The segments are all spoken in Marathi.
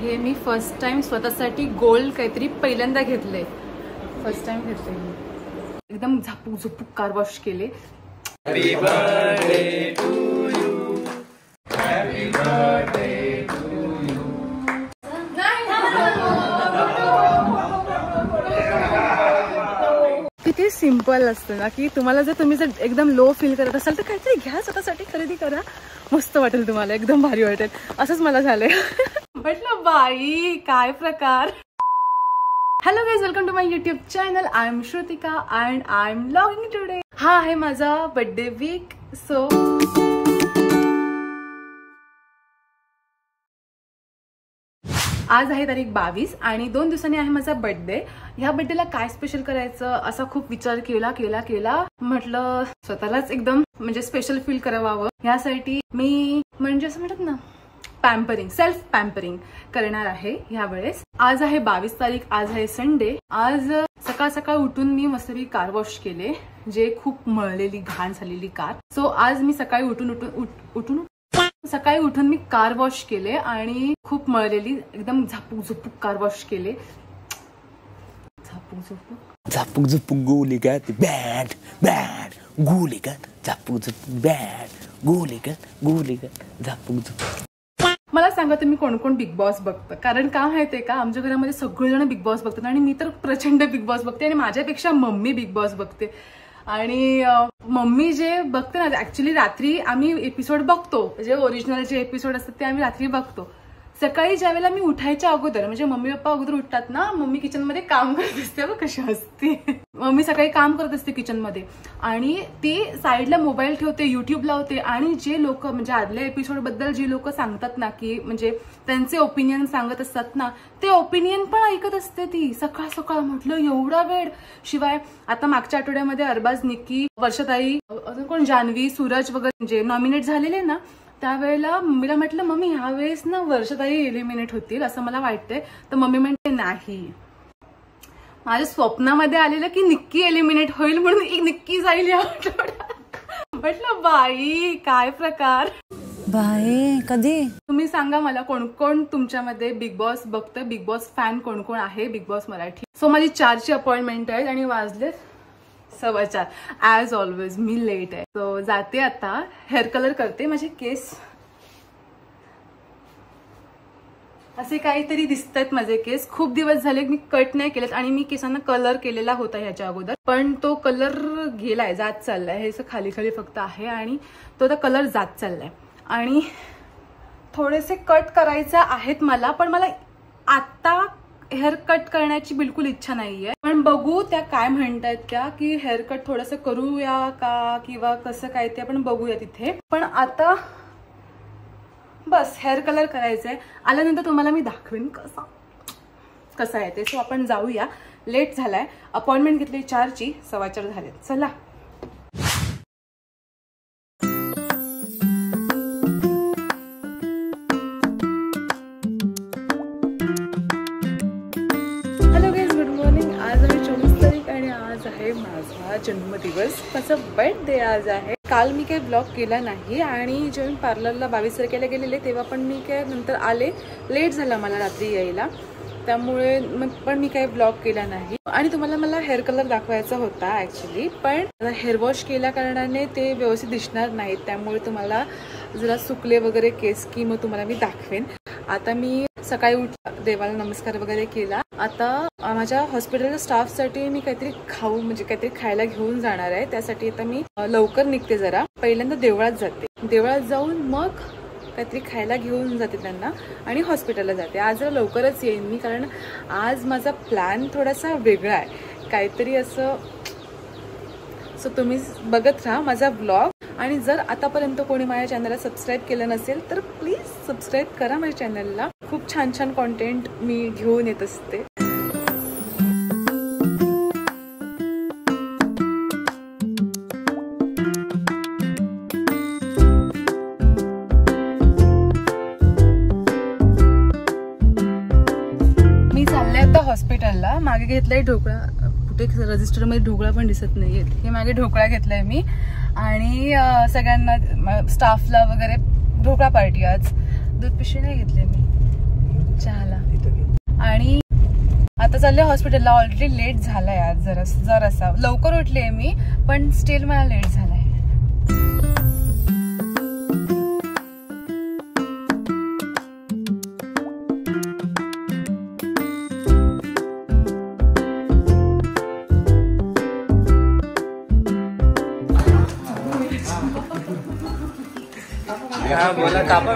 हे मी फर्स्ट टाइम स्वतःसाठी गोल्ड काहीतरी पहिल्यांदा घेतले, फर्स्ट टाइम घेतले. एकदम झापूक झुपूक कार वॉश केले. Happy birthday to you, happy birthday to you. किती सिंपल असतं ना की तुम्हाला जर तुम्ही जर एकदम लो फील करत असाल तर काहीतरी घ्या, स्वतःसाठी खरेदी करा, मस्त वाटेल तुम्हाला, एकदम भारी वाटेल. असंच मला झालंय. म्हटलं बाई काय प्रकार. Hello guys, welcome to my YouTube channel. I am Shrutika and I am vlogging today. हा आहे माझा बर्थडे वीक. सो आज आहे तारीख 22 आणि 2 दिवसांनी आहे माझा बर्थडे. ह्या बर्थडेला काय स्पेशल करायचं असा खूप विचार केला. म्हटलं स्वतःलाच एकदम म्हणजे स्पेशल फील करावं. ह्यासाठी मी म्हणजे असं म्हणतात ना पॅम्परिंग, सेल्फ पॅम्परिंग करणार आहे ह्या वेळेस. आज आहे 22 तारीख, आज आहे संडे. आज सकाळ सकाळ उठून मी मस्तपैकी कार वॉश केले, जे खूप मळलेली घाण झालेली कार. सो आज मी सकाळी उठून मी कार वॉश केले आणि खूप मळलेली एकदम झापूक झुपूक कार वॉश केले. Zapuk Jhupuk गोलीगत bat bat गोलीगत Zapuk Jhupuk bat गोलीगत Zapuk Jhupuk. मला सांगा तुम्ही कोण कोण बिग बॉस बघतं? कारण का माहितीये का, आमच्या घरामध्ये सगळेजण बिग बॉस बघतात आणि मी तर प्रचंड बिग बॉस बघते आणि माझ्यापेक्षा मम्मी बिग बॉस बघते. आणि मम्मी जे बघते ना, ऍक्च्युली रात्री आम्ही एपिसोड बघतो, जे ओरिजिनल जे एपिसोड असतात ते आम्ही रात्री बघतो. सकाळी ज्या वेळेला मी उठायच्या अगोदर, म्हणजे मम्मी पप्पा अगोदर उठतात ना, मम्मी किचनमध्ये काम करत असते. बघ कशी असते मम्मी, सकाळी काम करत असते किचनमध्ये आणि ती साईडला मोबाईल ठेवते, युट्यूब लावते आणि जे लोक म्हणजे आदल्या एपिसोड बद्दल जे लोक सांगतात ना, की म्हणजे त्यांचे ओपिनियन सांगत असतात ना, ते ओपिनियन पण ऐकत असते ती सकाळ सकाळ. म्हटलं एवढा वेळ. शिवाय आता मागच्या आठवड्यामध्ये अरबाज, निक्की, वर्षाताई, अजून कोण, जान्हवी, सूरज वगैरे जे नॉमिनेट झालेले ना, त्यावेळेला मम्मीला म्हटलं मम्मी ह्या वेळेस ना वर्षाताई एलिमिनेट होतील असं मला वाटतंय. तर मम्मी म्हणते नाही, माझ्या स्वप्नामध्ये आलेलं की निक्की एलिमिनेट होईल म्हणून निक्की जाईल या आठवड्यात. म्हटलं बाई काय प्रकार. बाई कधी तुम्ही सांगा मला कोण कोण तुमच्यामध्ये बिग बॉस बघतं, बिग बॉस फॅन कोण कोण आहे बिग बॉस मराठी. सो माझी 4ची अपॉइंटमेंट आहे आणि वाजले 4:15. ॲज ऑलवेज मी लेट आहे. सो जाते आता, हेअर कलर करते. माझे केस असे काहीतरी दिसत आहेत. माझे केस खूप दिवस झाले मी कट नाही केलेत आणि मी केसांना कलर केलेला होता ह्याच्या अगोदर, पण तो कलर गेलाय, जात चाललाय. हे खाली खाली फक्त आहे आणि तो आता कलर जात चाललाय. आणि थोडेसे कट करायचे आहेत मला, पण मला आता हेअर कट करण्याची बिलकुल इच्छा नाहीये. पण बघू त्या काय म्हणतायत त्या, की हेअर कट थोडंसं करूया का किंवा कसं काय ते आपण बघूया तिथे. पण आता बस हेअर कलर करायचंय. आल्यानंतर तुम्हाला मी दाखवेन कसं आहे ते. सो आपण जाऊया, लेट झालाय. अपॉइंटमेंट घेतली 4ची, 4:15 झाले. चला. माझा जन्मदिवस, माझा बर्थडे आज आहे. काल मी काही ब्लॉग केला नाही आणि जेव्हा मी पार्लरला 22 तारखेला गेलेले तेव्हा पण मी काय नंतर आले, लेट झाला मला रात्री यायला, त्यामुळे पण मी काही ब्लॉग केला नाही. आणि तुम्हाला मला हेअर कलर दाखवायचा होता ऍक्च्युली, पण हेअर वॉश केल्या कारणाने ते व्यवस्थित दिसणार नाहीत, त्यामुळे तुम्हाला जरा सुकले वगैरे केस की मग तुम्हाला मी दाखवेन. आता मी सकाळी देवाला नमस्कार वगैरे केला. आता माझ्या हॉस्पिटलच्या स्टाफसाठी मी काहीतरी म्हणजे काहीतरी खायला घेऊन जाणार आहे. त्यासाठी आता मी लवकर निघते. जरा पहिल्यांदा देवळात जाते, देवळात जाऊन मग काहीतरी खायला घेऊन जाते त्यांना आणि हॉस्पिटलला जाते. आज जरा लवकरच येईन मी, कारण आज माझा प्लॅन थोडासा वेगळा आहे काहीतरी असं. सो तुम्ही बघत राहा माझा ब्लॉग. आणि जर आतापर्यंत कोणी माझ्या चॅनलला सबस्क्राईब केलं नसेल तर प्लीज सबस्क्राईब करा माझ्या चॅनलला. खूप छान छान कॉन्टेंट मी घेऊन येत असते. मी चालले आता हॉस्पिटलला. मागे घेतलाय ढोकळा, कुठे रजिस्टर मध्ये ढोकळा पण दिसत नाहीये. हे मागे ढोकळा घेतलाय मी आणि सगळ्यांना स्टाफला वगैरे ढोकळा पार्टी. आज दूध पिशवी नाही घेतली मी चहाला. चालले हॉस्पिटलला. ऑलरेडी लेट झालाय आज जरासा. लवकर उठले मी पण स्टील मला लेट झालाय. बोला कापा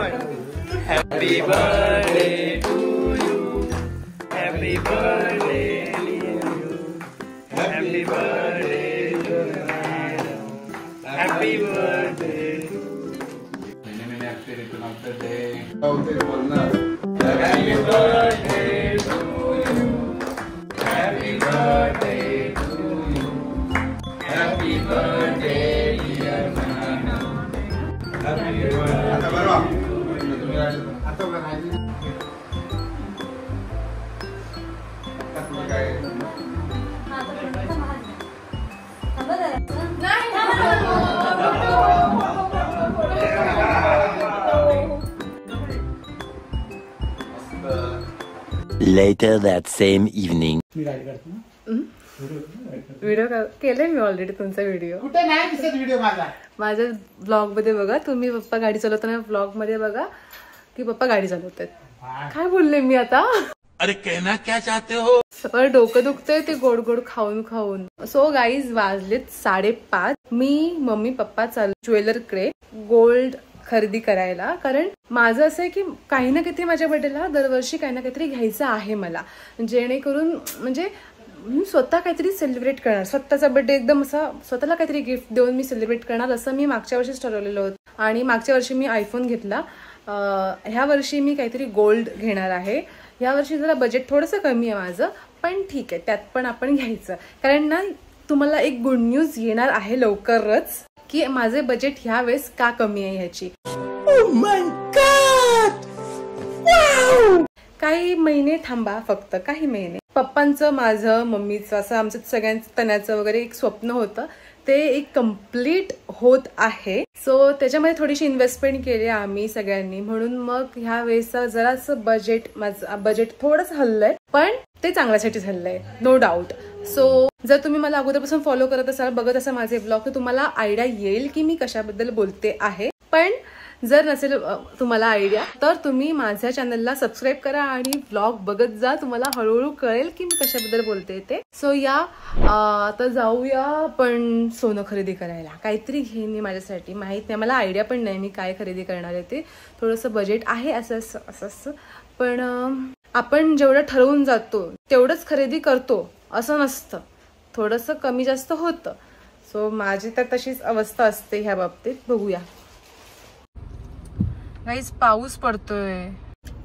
happy birthday to you, happy birthday to you, happy birthday to you, happy birthday to you. Happy birthday to you, happy birthday to you, happy birthday dear Nana. Happy birthday. Later that same evening. Video केलाय मी ऑलरेडी तुमचा व्हिडिओ. कुठे नाही दिसत व्हिडिओ माझ्या ब्लॉग मध्ये बघा तुम्ही. पप्पा गाडी चालवताना ब्लॉग मध्ये बघा की पप्पा गाडी चालवतात. काय बोलले मी आता. अरे कहना क्या चाहते हो. डोकं दुखतंय ते गोड गोड खाऊन खाऊन. सो गाईज वाजलेत 5:30. मी मम्मी पप्पा चालू ज्वेलरकडे गोल्ड खरेदी करायला. कारण माझं असं आहे की काही ना काहीतरी माझ्या बर्थडेला दरवर्षी काही ना काहीतरी घ्यायचं आहे मला. जेणेकरून म्हणजे मी स्वतः काहीतरी सेलिब्रेट करणार. स्वतःचा बर्थडे एकदम असा स्वतःला काहीतरी गिफ्ट देऊन मी सेलिब्रेट करणार असं मी मागच्या वर्षीच ठरवलेलं होतं. आणि मागच्या वर्षी मी आयफोन घेतला. ह्या वर्षी मी काहीतरी गोल्ड घेणार आहे. ह्या वर्षी जरा बजेट थोडंसं कमी आहे माझं पण ठीक आहे. त्यात पण आपण घ्यायचं. कारण ना तुम्हाला एक गुड न्यूज येणार आहे लवकरच की माझे बजेट ह्या वेळेस का कमी आहे ह्याची. काही महिने थांबा फक्त. काही महिने. पप्पांचं माझं मम्मीचं असं आमचं सगळ्यांचं तण्याचं वगैरे एक स्वप्न होतं ते एक कम्प्लीट होत आहे. सो त्याच्यामध्ये थोडीशी इन्व्हेस्टमेंट केली आम्ही सगळ्यांनी. म्हणून मग ह्या वेळेचं जरासं माझं बजेट थोडंसं हल्लंय पण ते चांगल्यासाठीच हल्लंय नो डाऊट. सो जर तुम्ही मला अगोदरपासून फॉलो करत असाल बघत असाल माझे ब्लॉग तर तुम्हाला आयडिया येईल की मी कशाबद्दल बोलते आहे. पण जर नसेल तुम्हाला आयडिया तर तुम्ही माझ्या चॅनलला सबस्क्राईब करा आणि ब्लॉग बघत जा. तुम्हाला हळूहळू कळेल की मी कशाबद्दल बोलते ते. सो या आता जाऊया पण सोनं खरेदी करायला. काहीतरी घेईन मी माझ्यासाठी. माहीत नाही मला आयडिया पण नाही मी काय खरेदी करणार आहे ते. थोडंसं बजेट आहे असं पण आपण जेवढं ठरवून जातो तेवढंच खरेदी करतो असं नसतं. थोडंसं कमी जास्त होतं. सो माझी तर तशीच अवस्था असते ह्या बाबतीत. बघूया. गाईज पाऊस पडतोय.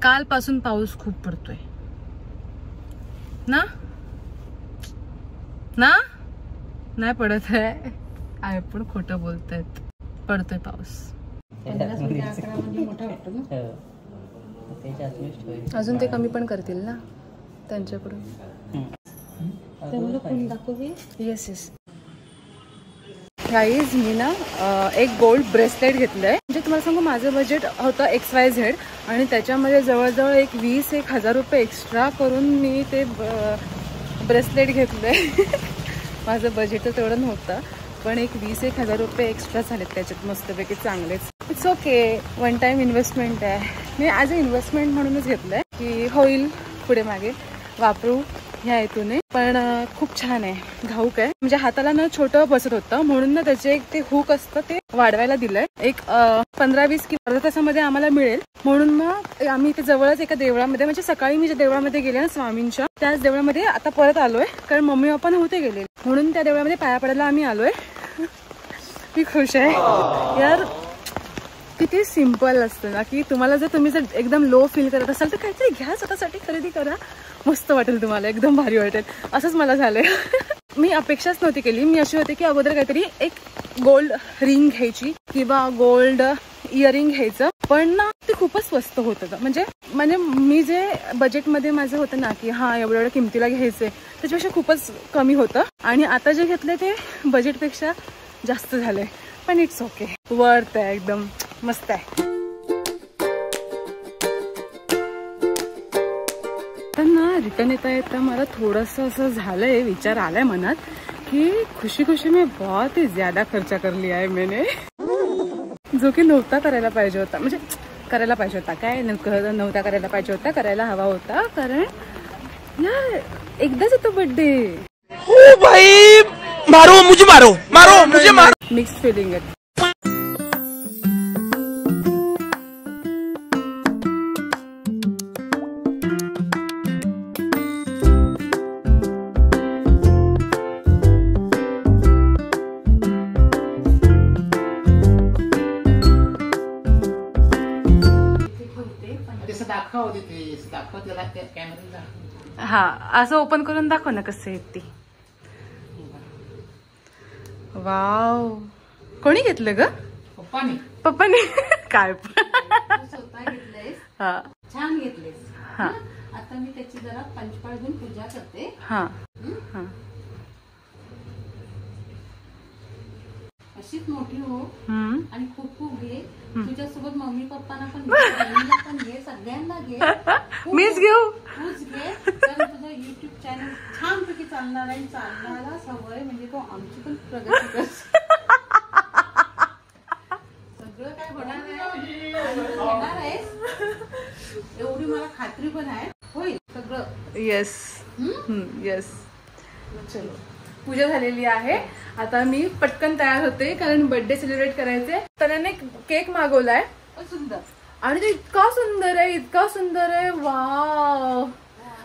कालपासून पाऊस खूप पडतोय ना. नाही पडत आहे. आहे पण खोटं बोलतायत. पडतोय पाऊस. अजून ते कमी पण करतील ना त्यांच्याकडून. Yes yes. गाईज मी ना एक गोल्ड ब्रेसलेट घेतलंय. म्हणजे तुम्हाला सांगू माझं बजेट होतं XYZ आणि त्याच्यामध्ये जवळजवळ 20,000 रुपये एक्स्ट्रा करून मी ते ब्रेसलेट घेतलंय. माझं बजेट तर तेवढं नव्हतं पण 20,000 रुपये एक्स्ट्रा झालेत त्याच्यात मस्तपैकी चांगलेच. It's okay. One time investment आहे. मी ॲज अ इन्व्हेस्टमेंट म्हणूनच घेतलंय की होईल पुढे मागे वापरू ह्या हेतूने. पण खूप छान आहे. घाऊक आहे. म्हणजे हाताला ना छोटं बसत होतं म्हणून ना त्याचे एक ते हुक असतं ते वाढवायला दिलंय. एक 15-20 किंवा अर्ध्या तासामध्ये आम्हाला मिळेल. म्हणून मग आम्ही इथे जवळच एका देवळामध्ये म्हणजे सकाळी मी ज्या देवळामध्ये गेले ना स्वामींच्या त्याच देवळामध्ये आता परत आलोय. कारण मम्मी पप्पा नव्हते गेले म्हणून त्या देवळामध्ये पाया पडायला आम्ही आलोय. मी खुश आहे यार. किती सिम्पल असतं ना की तुम्हाला तुम्ही जर एकदम लो फील करत असाल तर काहीतरी घ्या स्वतःसाठी. खरेदी करा. मस्त वाटेल तुम्हाला. एकदम भारी वाटेल. असंच मला झालंय. मी अपेक्षाच नव्हती केली. मी अशी होते की अगोदर काहीतरी एक गोल्ड रिंग घ्यायची किंवा गोल्ड इयरिंग घ्यायचं पण ना ते खूपच स्वस्त होतं. म्हणजे मी जे बजेटमध्ये माझं होतं ना की हा एवढ्या किमतीला घ्यायचंय त्याच्यापेक्षा खूपच कमी होतं. आणि आता जे घेतलंय ते बजेटपेक्षा जास्त झालंय. पण इट्स ओके. वर्थ आहे. एकदम मस्त आहे. तर ना रिटर्न येता येता मला थोडंसं असं झालंय, विचार आलाय मनात की खुशी खुशी में बहुत ही ज्यादा खर्चा कर लिया है मैंने, जो की नव्हता करायला पाहिजे होता. म्हणजे करायला पाहिजे होता काय नव्हता करायला पाहिजे होता, करायला हवा होता. कारण यार एकदाच येतो बर्थडे. ओ भाई मारो मुझे, मारो मारो मुझे, मारो. मिक्स फिलिंग आहे. हा असं ओपन करून दाखव ना कसं आहे ते. वाव, कोणी घेतलं ग? पप्पाने. काय स्वतः घेतलेस, हा छान घेतलेस. हा आता मी त्याची जरा पंचपाळ घेऊन पूजा करते. हा हा. अशीच मोठी हो हम्म. आणि खूप खूप घे. तुझ्यासोबत मम्मी पप्पांना पण घे, बहिणीला पण घे, सगळ्यांना घे. मीच घेऊ. तूच घे. तर तुझं युट्यूब चॅनल छानपैकी चालणार आहे. चालणारा सवय म्हणजे तो आमची पण प्रगती कर. सगळं काय होणार आहे, येणार आहेस एवढी मला खात्री पण आहे. होईल सगळं. Yes yes. चलो, पूजा झालेली आहे. आता मी पटकन तयार होते कारण बर्थडे सेलिब्रेट करायचे. त्याने केक मागवलाय सुंदर, आणि तो इतका सुंदर आहे, इतका सुंदर आहे. वाव.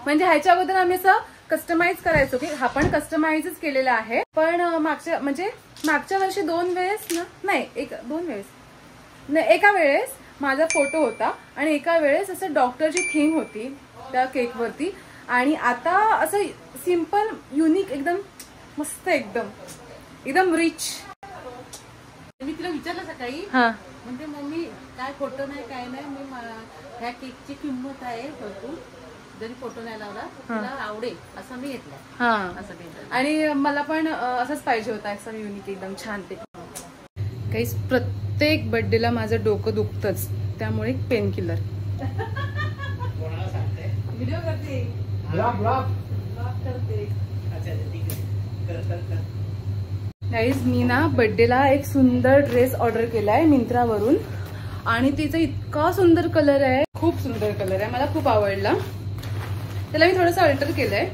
म्हणजे ह्याच्या अगोदर आम्ही असं कस्टमाइज करायचो की हा पण कस्टमाइजच केलेला आहे. पण मागच्या वर्षी 2 वेळेस ना, नाही 2 वेळेस नाही, एका वेळेस माझा फोटो होता आणि एका वेळेस असं डॉक्टरची थीम होती त्या केक वरती. आणि आता असं सिम्पल युनिक, एकदम मस्त, एकदम रिच. मी तिला विचारलं सकाळी, म्हणजे मम्मी काय फोटो नाही काय नाही, मी ह्या केकची किंमत आहे भरपूर, जरी फोटो नाही लावला तिला आवडेल असं मी घेतलाय. असं घेतलं. आणि मला पण असंच पाहिजे होता, असं युनिक एकदम छान. ते काही प्रत्येक बर्थडेला माझं डोकं दुखतच, त्यामुळे पेन किलर. व्हिडिओ करते. गाईज, मी ना बर्थडेला एक सुंदर ड्रेस ऑर्डर केलाय मिंत्रावरून आणि तिचा इतका सुंदर कलर आहे, खूप सुंदर कलर आहे, मला खूप आवडला. त्याला मी थोडंसं अल्टर केलंय,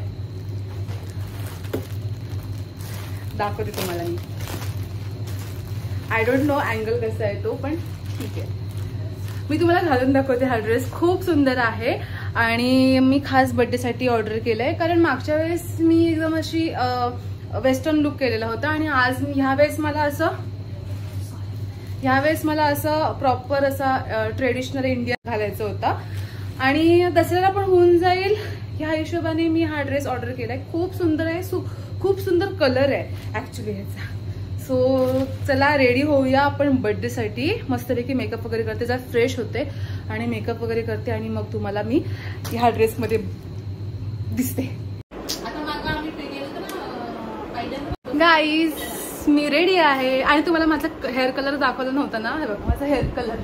दाखवते तुम्हाला मी. आय डोंट नो अँगल कसा आहे तो, पण ठीक आहे. मी तुम्हाला घालून दाखवते. हा ड्रेस खूप सुंदर आहे आणि मी खास बर्थडेसाठी ऑर्डर केलाय. कारण मागच्या वेळेस मी एकदम अशी वेस्टर्न लुक केलेला होता आणि आज ह्यावेळेस मला असं प्रॉपर असा ट्रेडिशनल इंडियन घालायचं होता आणि दसऱ्याला पण होऊन जाईल ह्या हिशोबाने मी हा ड्रेस ऑर्डर केलाय. खूप सुंदर आहे, खूप सुंदर कलर आहे ऍक्च्युली ह्याचा. सो चला रेडी होऊया आपण बर्थडेसाठी. मस्तपैकी मेकअप वगैरे करते, जरा फ्रेश होते आणि मेकअप वगैरे करते आणि मग तुम्हाला मी ह्या ड्रेसमध्ये दिसते. गाईज, मी रेडी आहे आणि तुम्हाला माझा हेअर कलर दाखवला नव्हता ना. हे बघा माझा हेअर कलर.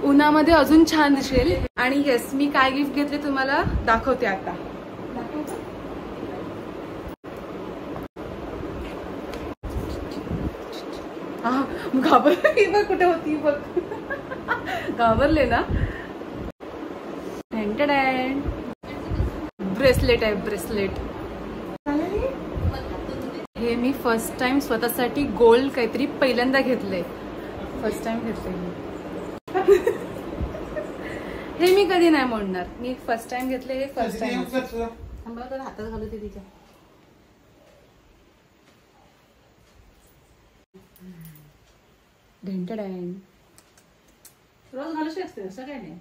उन्हामध्ये अजून छान दिसेल. आणि येस, मी काय गिफ्ट घेतले तुम्हाला दाखवते आता. हा, घाबरली बघ, कुठे होती बघ, घाबरले ना. ब्रेसलेट आहे, ब्रेसलेट. हे मी फर्स्ट टाइम स्वतःसाठी गोल्ड काहीतरी पहिल्यांदा घेतलंय, फर्स्ट टाइम घेतलंय. हे मी कधी नाही मोडणार. मी फर्स्ट टाइम घेतले, हे फर्स्ट टाइम. हातात घालू ते तिच्या. रोज घालू शकते असं काय नाही,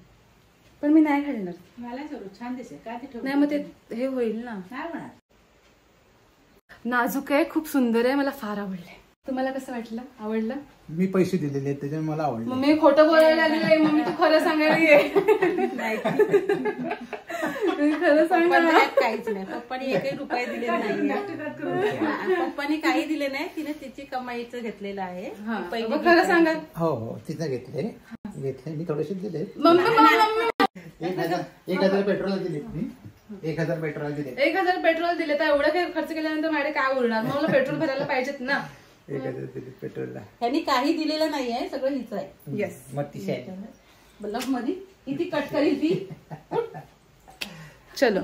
पण मी नाही घालणार. घालायचं रोज, छान दिसेल. काय ते नाही मग ते हे होईल ना. नाही होणार. नाजूक आहे, खूप सुंदर आहे, मला फार आवडले. तुम्हाला कसं वाटलं? आवडलं? मी पैसे दिलेले आहेत त्याच्यामुळे मला आवडलं. मग मी खोटं बोलायला लागले, मग मी तू खरं सांगायला ये. खरं सांगा पप्पांना यात काहीच नाही. पप्पानी एकही रुपये दिले नाही. पप्पानी काही दिले नाही. तिने तिची कमाईचं घेतलेलं आहे. पहिली खरं सांगा. हो तिथं घेतले मी थोडेसे दिले. मम्मी 1,000 पेट्रोल दिले. 1,000 पेट्रोल दिले. 1,000 पेट्रोल दिले तर एवढं काही खर्च केल्यानंतर माझ्या काय उरणार? मला पेट्रोल भरायला पाहिजेत ना. 1,000 दिले पेट्रोलला. त्यांनी काही दिलेलं नाहीये. सगळं हिचं आहे. येस. मग तिथे आहे. बल्लभ मध्ये किती कट करील ती. चलो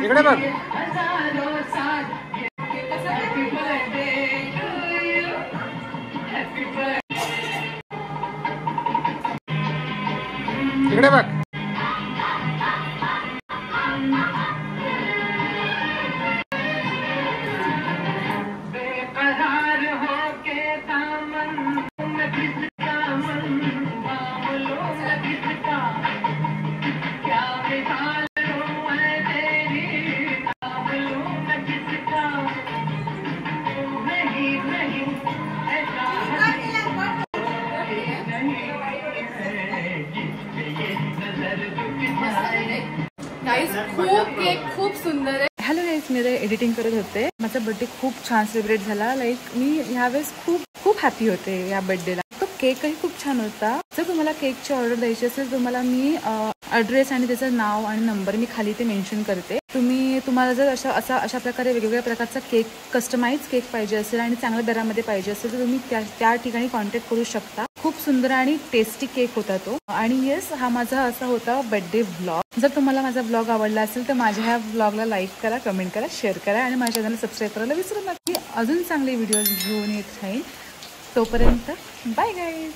इकडे बघ. इकडे बघ. खूप केक खूप सुंदर आहे. हॅलो गाईज, मी एडिटिंग करत होते. माझा बर्थडे खूप छान सेलिब्रेट झाला. लाईक मी ह्यावेळेस खूप हॅपी होते या बर्थडेला. तो केकही खूप छान होता. जर तुम्हाला केकची ऑर्डर द्यायची असेल तुम्हाला मी ॲड्रेस आणि त्याचं नाव आणि नंबर मी खाली ते मेन्शन करते. तुम्हाला जर अशा प्रकारे वेगवेगळ्या प्रकारचा केक कस्टमाइज केक पाहिजे असेल आणि चांगल्या दरामध्ये पाहिजे असेल तर तुम्ही त्या ठिकाणी कॉन्टॅक्ट करू शकता. खूप सुंदर आणि टेस्टी केक होता तो. आणि येस, हा माझा असा होता बर्थडे व्लॉग. जर तुम्हाला माझा व्लॉग आवडला असेल तर माझ्या ह्या व्लॉगला लाईक करा, कमेंट करा, शेअर करा आणि माझ्या चॅनलला सबस्क्राईब करायला विसरू नका. अजून चांगले व्हिडिओज घेऊन येत राहील. तोपर्यंत बाय गाईज.